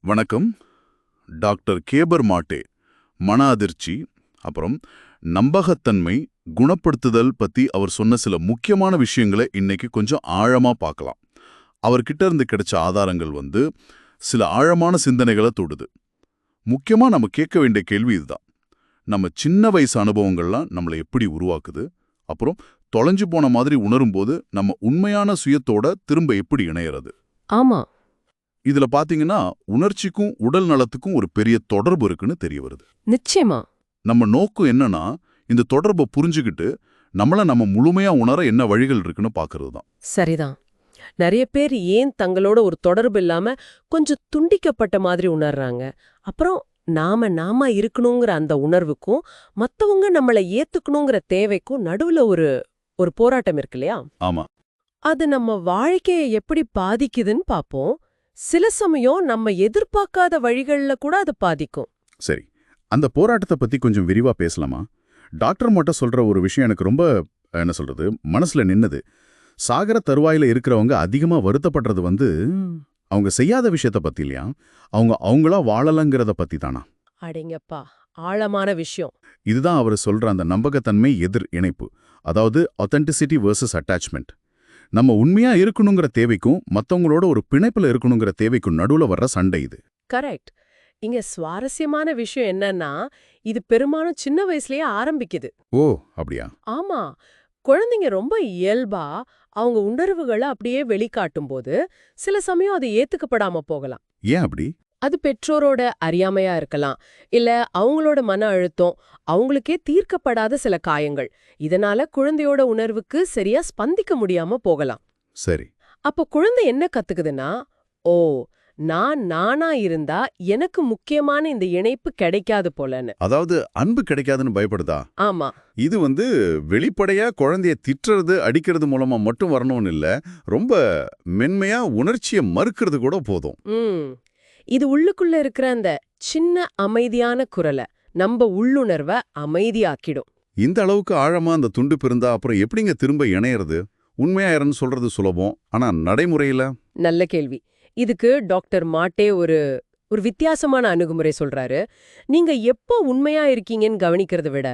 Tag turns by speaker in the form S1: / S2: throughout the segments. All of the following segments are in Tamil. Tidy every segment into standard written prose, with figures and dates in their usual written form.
S1: வணக்கம். டாக்டர் கேபர் மாட்டே மன அதிர்ச்சி, அப்புறம் நம்பகத்தன்மை, குணப்படுத்துதல் பத்தி அவர் சொன்ன சில முக்கியமான விஷயங்களை இன்னைக்கு கொஞ்சம் ஆழமா பார்க்கலாம். அவர்கிட்ட இருந்து கிடைச்ச ஆதாரங்கள் சில ஆழமான சிந்தனைகளை தொடுது. முக்கியமா நம்ம கேட்க வேண்டிய கேள்வி இதுதான். நம்ம சின்ன வயசு அனுபவங்கள்லாம் நம்மளை எப்படி உருவாக்குது, அப்புறம் தொலைஞ்சு போன மாதிரி உணரும்போது நம்ம உண்மையான சுயத்தோட திரும்ப எப்படி இணையறது?
S2: ஆமா,
S1: இதுல பாத்தீங்கன்னா உணர்ச்சிக்கும் உடல் நலத்துக்கும் ஒரு பெரிய தொடர்பு இருக்குன்னு தெரிய வருது.
S2: நிச்சயமா.
S1: நம்ம நோக்கம் என்னன்னா, இந்த தொடர்பை புரிஞ்சுக்கிட்டு நம்ம முழுமையா உணர என்ன வழிகள் இருக்குன்னு பாக்குறது தான்.
S2: சரிதான். நிறைய பேர் ஏன் தங்களோட ஒரு தொடர்பு இல்லாம கொஞ்சம் துண்டிக்கப்பட்ட மாதிரி உணர்றாங்க. அப்புறம் நாம இருக்கணுங்கிற அந்த உணர்வுக்கும் மத்தவங்க நம்மளை ஏத்துக்கணுங்கிற தேவைக்கும் நடுவுல ஒரு போராட்டம் இருக்கு இல்லையா?
S1: ஆமா,
S2: அது நம்ம வாழ்க்கையை எப்படி பாதிக்குதுன்னு பாப்போம். சில சமயம் நம்ம எதிர்பார்க்காத வழிகள்ல கூட அது பாதிக்கும்.
S1: சரி. அந்த போராட்டத்தை பத்தி கொஞ்சம் விரிவா பேசலாமா? டாக்டர் மட்டும் சொல்ற ஒரு விஷயம் எனக்கு ரொம்ப மனசுல நின்னது. சாகர தருவாயில இருக்கிறவங்க அதிகமா வருத்தப்படுறது அவங்க செய்யாத விஷயத்த பத்தி இல்லையா, அவங்களா வாழலங்கிறத பத்தி தானா?
S2: அடேங்கப்பா, ஆழமான விஷயம்.
S1: இதுதான் அவர் சொல்ற அந்த நம்பகத்தன்மை எதிர் இணைப்பு, அதாவது ஆத்தென்டிசிட்டி வெர்சஸ் அட்டாச்மெண்ட். நம்ம உண்மையா இருக்கணுங்கிற தேவைக்கும் மத்தவங்களோட ஒரு பிணைப்புல இருக்கணுங்கிற தேவைக்கும் நடுவுல வர்ற சண்டை இது.
S2: கரெக்ட். இங்க சுவாரஸ்யமான விஷயம் என்னன்னா, இது பெரும்பாலும் சின்ன வயசுலயே ஆரம்பிக்குது.
S1: ஓ, அப்படியா?
S2: ஆமா, குழந்தைங்க ரொம்ப இயல்பா அவங்க உணர்வுகளை அப்படியே வெளிக்காட்டும் போது சில சமயம் அது ஏத்துக்கப்படாம போகலாம்.
S1: ஏன் அப்படி?
S2: அது பெற்றோரோட அறியாமையா இருக்கலாம், இல்ல அவங்களோட மன அழுத்தம், அவங்களுக்கே தீர்க்கப்படாத சில காயங்கள். இதனால குழந்தையோட உணர்வுக்கு சரியா ஸ்பந்திக்க முடியாம போகலாம்.
S1: சரி.
S2: அப்ப குழந்தை என்ன கத்துக்குதுன்னா, ஓ, நானா இருந்தா எனக்கு முக்கியமான இந்த இணைப்பு கிடைக்காது போலன்னு.
S1: அதாவது அன்பு கிடைக்காதுன்னு பயப்படுதா?
S2: ஆமா.
S1: இது வெளிப்படையா குழந்தைய திட்டுறது அடிக்கிறது மூலமா மட்டும் வரணும்னு இல்ல, ரொம்ப மென்மையா உணர்ச்சியை மறுக்கிறது கூட போதும்.
S2: இது உள்ளுக்குள்ள இருக்கிற அந்த சின்ன அமைதியான குரலை நம்ம உள்ளுணர்வை அமைதியாக்கிடும்.
S1: இந்த அளவுக்கு ஆழமா அந்த துண்டு பிறந்தா அப்புறம் எப்படிங்க திரும்ப இணையறது? உண்மையா யாருன்னு சொல்றது சுலபம், ஆனா நடைமுறையில?
S2: நல்ல கேள்வி. இதுக்கு டாக்டர் மாட்டே ஒரு வித்தியாசமான அணுகுமுறை சொல்றாரு. நீங்க எப்போ உண்மையா இருக்கீங்கன்னு கவனிக்கிறத விட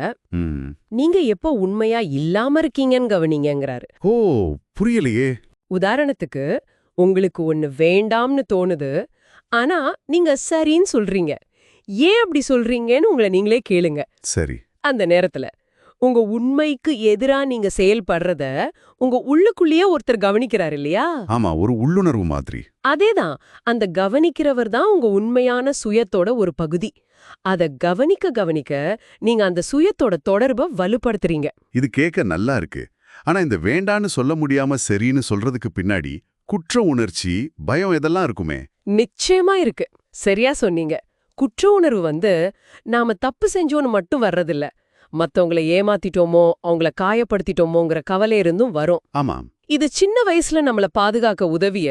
S2: நீங்க எப்போ உண்மையா இல்லாம இருக்கீங்கன்னு கவனிங்கிறாரு.
S1: ஓ, புரியலையே.
S2: உதாரணத்துக்கு, உங்களுக்கு ஒண்ணு வேண்டாம்னு தோணுது, ஆனா நீங்க சரின்னு சொல்றீங்க. ஏன் அப்படி சொல்றீங்கன்னு உங்களை நீங்களே கேளுங்க.
S1: சரி.
S2: அந்த நேரத்துல உங்க உண்மைக்கு எதிரா நீங்க செயல்படுறத உங்க உள்ளுக்குள்ளேயே ஒருத்தர் கவனிக்கிறார் இல்லையா?
S1: ஆமா, ஒரு உள்ளுணர்வு மாதிரி.
S2: அதேதான். அந்த கவனிக்கிறவர் தான் உங்க உண்மையான சுயத்தோட ஒரு பகுதி. அத கவனிக்க நீங்க அந்த சுயத்தோட தொடர்பை வலுப்படுத்துறீங்க.
S1: இது கேட்க நல்லா இருக்கு. ஆனா இந்த வேண்டான்னு சொல்ல முடியாம சரின்னு சொல்றதுக்கு பின்னாடி குற்ற உணர்ச்சி, பயம் இதெல்லாம் இருக்குமே?
S2: நிச்சயமா இருக்கு. சரியா சொன்னீங்க. குற்ற உணர்வு நாம தப்பு செஞ்சோன்னு மட்டும் வர்றதில்ல. மத்தவங்கள ஏமாத்திட்டோமோ, அவங்கள காயப்படுத்திட்டோமோங்கிற கவலை இருந்தும் வரும்.
S1: ஆமா.
S2: இது சின்ன வயசுல நம்மள பாதுகாக்க உதவிய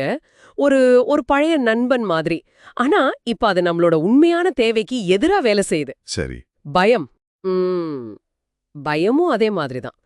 S2: ஒரு பழைய நண்பன் மாதிரி. ஆனா இப்ப அது நம்மளோட உண்மையான தேவைக்கு எதிரா வேலை செய்யுது.
S1: சரி.
S2: பயம். பயமும் அதே மாதிரிதான்.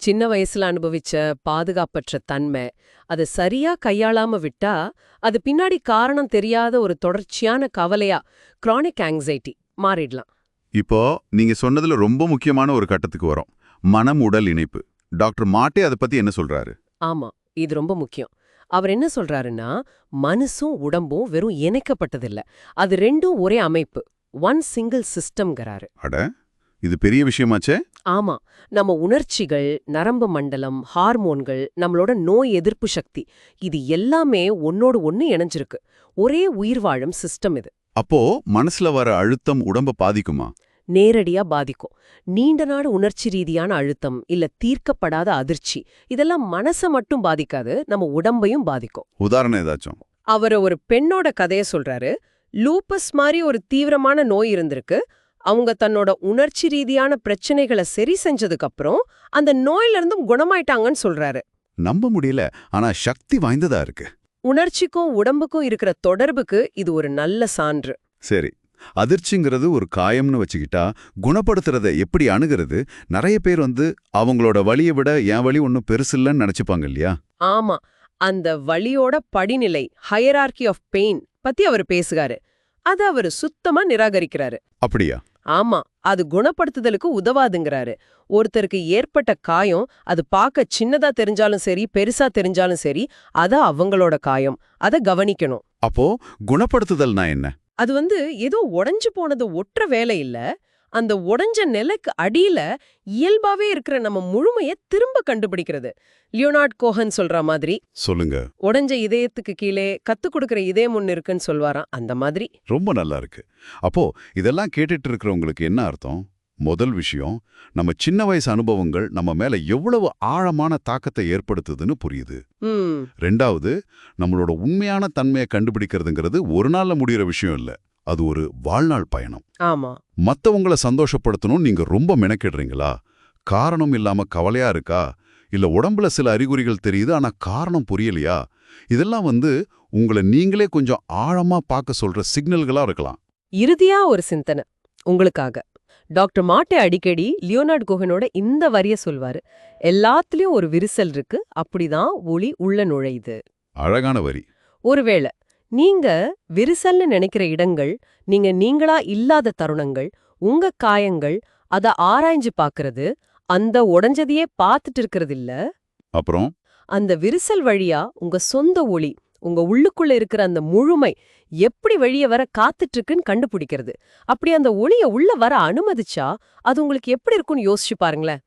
S2: சின்ன வயசுல அனுபவிச்ச பாதுகாப்பற்ற தன்மை, அதை சரியா கையாளாம விட்டா அது பின்னாடி காரணம் தெரியாத ஒரு தொடர்ச்சியான கவலையா, கிரானிக் ஆங்ஸைட்டி மாறிடலாம்.
S1: இப்போ நீங்க சொன்னதுல ரொம்ப முக்கியமான ஒரு கட்டத்துக்கு வரும், மனம் உடல் இணைப்பு. டாக்டர் மாட்டே அதை பத்தி என்ன சொல்றாரு?
S2: ஆமா, இது ரொம்ப முக்கியம். அவர் என்ன சொல்றாருன்னா, மனசும் உடம்பும் வெறும் இணைக்கப்பட்டதில்ல, அது ரெண்டும் ஒரே அமைப்பு, ஒன் சிங்கிள் சிஸ்டம்ங்கிறாரு.
S1: அட, இது பெரிய விஷயமாச்சே.
S2: ஆமா, நம்ம உணர்ச்சிகள், நரம்பு மண்டலம், ஹார்மோன்கள், நம்மளோட நோய் எதிர்ப்பு சக்தி, இது எல்லாமே ஒன்னோடு ஒன்னு இணைஞ்சிருக்கு. ஒரே உயிர் வாழும் சிஸ்டம் இது.
S1: அப்போ மனசுல வர அழுத்தம் உடம்ப பாதிக்குமா?
S2: நேரடியா பாதிக்கும். நீண்ட நாடு உணர்ச்சி ரீதியான அழுத்தம், இல்ல தீர்க்கப்படாத அதிர்ச்சி, இதெல்லாம் மனசை மட்டும் பாதிக்காது, நம்ம உடம்பையும் பாதிக்கும்.
S1: உதாரணம் ஏதாச்சும்?
S2: அவர் ஒரு பெண்ணோட கதையை சொல்றாரு. லூப்பஸ் மாதிரி ஒரு தீவிரமான நோய் இருந்திருக்கு. அவங்க தன்னோட உணர்ச்சி ரீதியான பிரச்சனைகளை சரி செஞ்சதுக்கு அப்புறம் அந்த நோயில இருந்தும் குணமாயிட்டாங்கன்னு சொல்றாரு.
S1: நம்ப முடியல, ஆனா சக்தி வாய்ந்ததா இருக்கு.
S2: உணர்ச்சிக்கும் உடம்புக்கும் இருக்கிற தொடர்புக்கு இது ஒரு நல்ல சான்று.
S1: சரி. அதிர்ச்சிங்கிறது ஒரு காயம்னு வச்சுக்கிட்டா குணப்படுத்துறத எப்படி அணுகிறது? நிறைய பேர் அவங்களோட வலியை விட என் வலி ஒன்னும் பெருசில்லன்னு நினைச்சுப்பாங்க இல்லையா?
S2: ஆமா, அந்த வலியோட படிநிலை, ஹையரார்கி ஆஃப் பெயின் பத்தி அவர் பேசுகாரு. அத அவரு சுத்தமா நிராகரிக்கிறாரு.
S1: அப்படியா?
S2: ஆமா, அது குணப்படுத்துதலுக்கு உதவாதுங்கிறாரு. ஒருத்தருக்கு ஏற்பட்ட காயம் அது பார்க்க சின்னதா தெரிஞ்சாலும் சரி, பெருசா தெரிஞ்சாலும் சரி, அத அவங்களோட காயம். அத கவனிக்கணும்.
S1: அப்போ குணப்படுத்துதல்னா என்ன?
S2: அது ஏதோ உடைஞ்சு போனது ஒற்ற வேலை இல்ல. அந்த உடைஞ்ச நிலைக்கு அடியில இயல்பாவே இருக்கிற நம்ம முழுமைய திரும்ப கண்டுபிடிக்கிறது. லியோனார்ட் கோஹன் சொல்ற மாதிரி,
S1: சொல்லுங்க.
S2: உடைஞ்ச இதயத்துக்கு கீழே கத்துக் கொடுக்கிற இதயம் ஒன்னு இருக்குன்னு சொல்வாராம். அந்த மாதிரி.
S1: ரொம்ப நல்லா இருக்கு. அப்போ இதெல்லாம் கேட்டுட்டு இருக்கிறவங்களுக்கு என்ன அர்த்தம்? முதல் விஷயம், நம்ம சின்ன வயசு அனுபவங்கள் நம்ம மேல எவ்வளவு ஆழமான தாக்கத்தை ஏற்படுத்துதுன்னு புரியுது.
S2: ம்.
S1: ரெண்டாவது, நம்மளோட உண்மையான தன்மையை கண்டுபிடிக்கிறதுங்கிறது ஒரு நாள்ல முடியிற விஷயம் இல்ல. அது ஒரு வாழ்நாள் பயணம்.
S2: ஆமா.
S1: மத்தவங்கள சந்தோஷப்படுத்தணும் நீங்க ரொம்ப மெனக்கிடுறீங்களா? காரணம் இல்லாம கவலையா இருக்கா? இல்ல உடம்புல சில அறிகுறிகள் தெரியுது ஆனா காரணம் புரியலையா? இதெல்லாம் உங்களை நீங்களே கொஞ்சம் ஆழமா பார்க்க சொல்ற சிக்னல்களா இருக்கலாம்.
S2: இறுதியா ஒரு சிந்தனை உங்களுக்காக. டாக்டர் மாட்டே அடிக்கடி லியோனார்ட் கோஹனோட இந்த வரிய சொல்வாரு. எல்லாத்துலயும் ஒரு விரிசல் இருக்கு, அப்படிதான் ஒளி உள்ள நுழையுது.
S1: அழகான வரி.
S2: ஒருவேளை நீங்க விரிசல்னு நினைக்கிற இடங்கள், நீங்களா இல்லாத தருணங்கள், உங்க காயங்கள், அத ஆராய்ஞ்சு பாக்குறது, அந்த உடைஞ்சதையே பார்த்துட்டு இருக்கிறது இல்ல.
S1: அப்புறம்
S2: அந்த விரிசல் வழியா உங்க சொந்த ஒளி, உங்க உள்ளுக்குள்ள இருக்கிற அந்த முழுமை எப்படி வெளிய வர காத்துட்டு இருக்குன்னு கண்டுபிடிக்கிறது. அப்படி அந்த ஒளிய உள்ள வர அனுமதிச்சா அது உங்களுக்கு எப்படி இருக்கும்னு யோசிச்சு பாருங்களேன்.